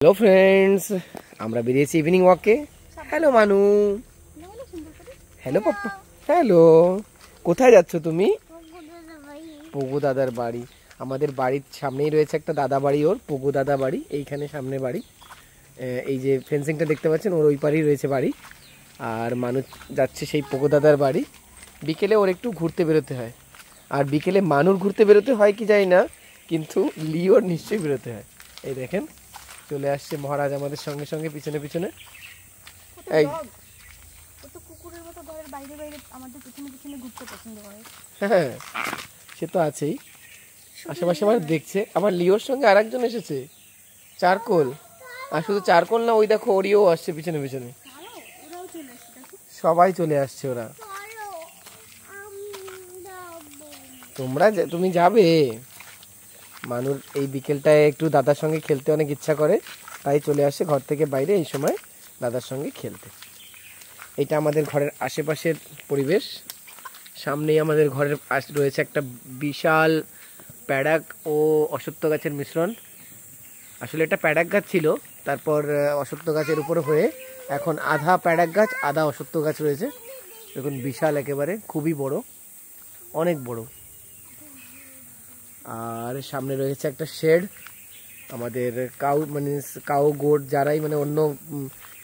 Hello friends, আমরা বেরিয়েছি evening ওয়াকে। হ্যালো মানু, হ্যালো পাপ্পা, হ্যালো। কোথায় যাচ্ছ তুমি? পগু দাদার বাড়ি। আমাদের বাড়ির সামনেই রয়েছে একটা দাদা বাড়ি, ওর পগু দাদা বাড়ি। এইখানে সামনে বাড়ি, এই যে ফেন্সিংটা দেখতে পাচ্ছেন, ওর ওই পারেই রয়েছে বাড়ি। আর মানুষ যাচ্ছে সেই পগু দাদার বাড়ি। বিকেলে ওর একটু ঘুরতে বেরোতে হয়, আর বিকেলে মানুর ঘুরতে বেরোতে হয় কি জানি না, কিন্তু লিওর নিশ্চয়ই বেরোতে হয়। এই দেখেন চলে আসছে মহারাজ আমাদের সঙ্গে সঙ্গে পিছনে পিছনে। এই হ্যাঁ, সে তো আছেই, আশেপাশে আমার দেখছে। আবার লিওর সঙ্গে আর একজন এসেছে, চারকোল। আর শুধু চারকোল না, ওই দেখো ওরিও আসছে পিছনে পিছনে। সবাই চলে আসছে ওরা। তুমি যাবে? মানুর এই বিকেলটায় একটু দাদার সঙ্গে খেলতে অনেক ইচ্ছা করে, তাই চলে আসে ঘর থেকে বাইরে এই সময় দাদার সঙ্গে খেলতে। এটা আমাদের ঘরের আশেপাশের পরিবেশ। সামনেই আমাদের ঘরের রয়েছে একটা বিশাল প্যাডাক ও অশ্বত্থ গাছের মিশ্রণ। আসলে এটা প্যাডাক গাছ ছিল, তারপর অশ্বত্থ গাছের উপরে হয়ে এখন আধা প্যাডাক গাছ আধা অশ্বত্থ গাছ রয়েছে। দেখুন বিশাল, একেবারে খুবই বড়, অনেক বড়। আর সামনে রয়েছে একটা শেড। আমাদের কাউ গোট যারাই অন্য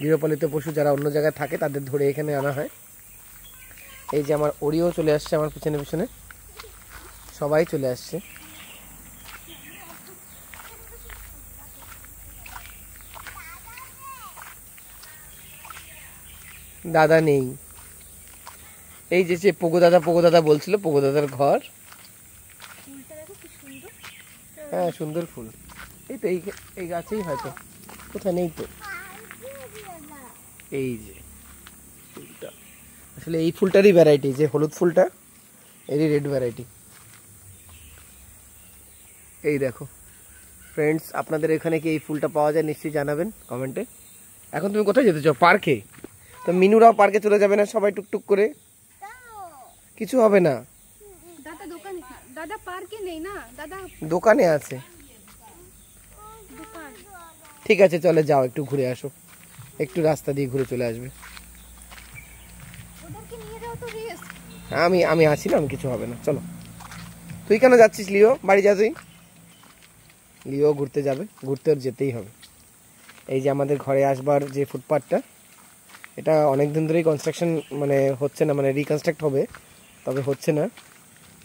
গৃহপালিত পশু যারা অন্য জায়গায় থাকে তাদের ধরে এখানে আনা হয়। এই যে আমার ওরিও চলে আসছে আমার পিছনে পিছনে, সবাই চলে আসছে। দাদা নেই। এই যে পগু দাদা বলছিল, পগু দাদার ঘর। হ্যাঁ, সুন্দর ফুল। এই তো এই গাছেই হয়তো, কোথায় নেই তো। এই যে ফুলটা, আসলে এই ফুলটারই ভ্যারাইটি, যে হলুদ ফুলটা এরই রেড ভ্যারাইটি। এই দেখো ফ্রেন্ডস, আপনাদের এখানে কি এই ফুলটা পাওয়া যায় নিশ্চয়ই জানাবেন কমেন্টে। এখন তুমি কোথায় যেতে চাও? পার্কে? তো মিনুরাও পার্কে চলে যাবে না সবাই টুকটুক করে? কিছু হবে না, দাদা পার্কে নেই না, দাদা দোকানে আছে। ঠিক আছে, চলে যাও, একটু ঘুরে আসো, একটু রাস্তা দিয়ে ঘুরে চলে আসবে। আমি আছি না, আমি কিছু হবে না, চলো। তুই কেন যাচ্ছিস লিও? বাড়ি যা তুই। লিও ঘুরতে যাবে, ঘুরতে ওর যেতেই হবে। এই যে আমাদের ঘরে আসবার যে ফুটপাথটা, এটা অনেক দিন ধরেই কনস্ট্রাকশন হচ্ছে না, রিকনস্ট্রাক্ট হবে, তবে হচ্ছে না,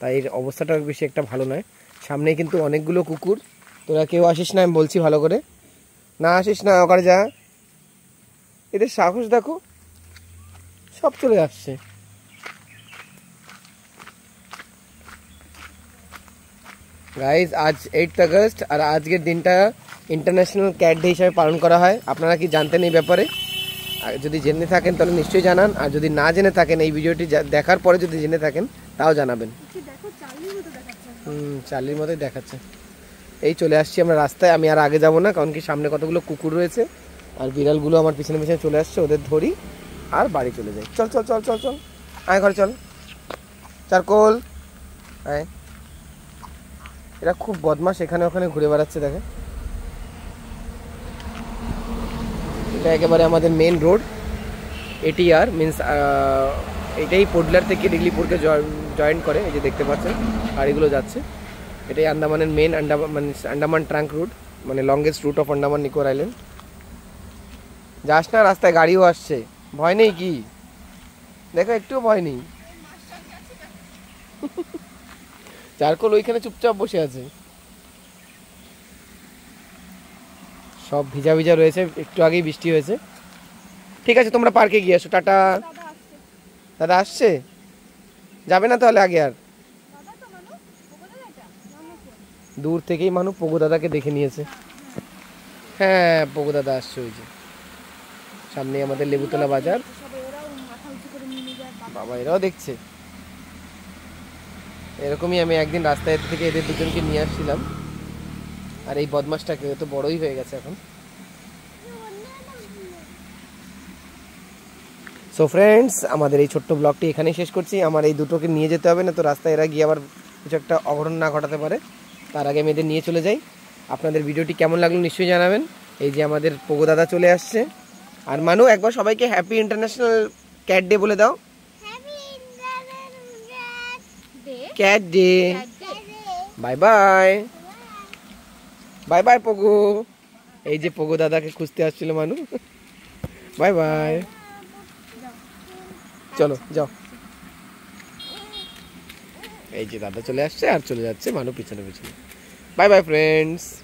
তাই এর অবস্থাটা বেশি একটা ভালো নয়। সামনে কিন্তু অনেকগুলো কুকুর। তোরা কেউ আসিস না, আমি বলছি ভালো করে, না আসিস না, ওখানে যা। এদের সাহস দেখো, সব চলে আসছে। গাইজ, আজ 8 আগস্ট, আর আজকের দিনটা ইন্টারন্যাশনাল ক্যাট ডে হিসাবে পালন করা হয়। আপনারা কি জানতেন এই ব্যাপারে? যদি জেনে থাকেন তাহলে নিশ্চয়ই জানান, আর যদি না জেনে থাকেন এই ভিডিওটি দেখার পরে যদি জেনে থাকেন তাও জানাবেন। চার্লির মতোই দেখাচ্ছে। এই চলে আসছি আমরা রাস্তায়। আমি আর আগে যাবো না, কারণ কি সামনে কতগুলো কুকুর রয়েছে, আর বিড়ালগুলো আমার পিছনে পিছনে চলে আসছে, ওদের ধরি আর বাড়ি চলে যাই। চল চল চল চল চল, আয় ঘরে চল। চারকোল আয়। এরা খুব বদমাশ, এখানে ওখানে ঘুরে বেড়াচ্ছে, দেখে। এটা একেবারে আমাদের মেন রোড, এটিআর মিনস এটাই পোডলার থেকে ডিগলিপুরকে জয়েন করে। এই যে দেখতে পাচ্ছেন গাড়িগুলো যাচ্ছে। এটাই আন্দামানের main Andaman trunk route, longest route of Andaman Nicobar island. যাস না, রাস্তায় গাড়িও আসছে, ভয় নেই কি? দেখো, একটুও ভয় নেই। চারকোল ওইখানে চুপচাপ বসে আছে। সব ভিজা ভিজা রয়েছে, একটু আগেই বৃষ্টি হয়েছে। ঠিক আছে, তোমরা পার্কে গিয়ে আসো, টাটা। দাদা আসছে, যাবে না তাহলে আগে? আর দূর থেকেই মানুষ পগু দাদাকে দেখে নিয়েছে। হ্যাঁ, পগু দাদা আসছে, ওই যে সামনে আমাদের লেবুতলা বাজার। বাবা, এরাও দেখছে। এরকমই আমি একদিন রাস্তায় থেকে এদের দুজনকে নিয়ে আসছিলাম, আর এই বদমাসটাকে, তো বড়ই হয়ে গেছে এখন। সো ফ্রেন্ডস, আমাদের এই ছোট্ট ব্লগটি এখানেই শেষ করছি। আমার এই দুটোকে নিয়ে যেতে হবে, না তো রাস্তায় এরা গিয়ে আবার কিছু একটা অঘটন না ঘটাতে পারে। তার আগে আমি এদের নিয়ে চলে যাই। আপনাদের ভিডিওটি কেমন লাগলো নিশ্চয়ই জানাবেন। এই যে আমাদের পোগো দাদা চলে আসছে। আর মানু একবার সবাইকে হ্যাপি ইন্টারন্যাশনাল ক্যাট ডে বলে দাও। Cat day. Bye bye. Bye bye Pogo. এই যে পোগো দাদাকে খুঁজতে আসছিল মানু। Bye bye. চলো যাও। এই যে দাদা চলে আসছে আর চলে যাচ্ছে মানু পিছনে পিছনে। Bye bye friends.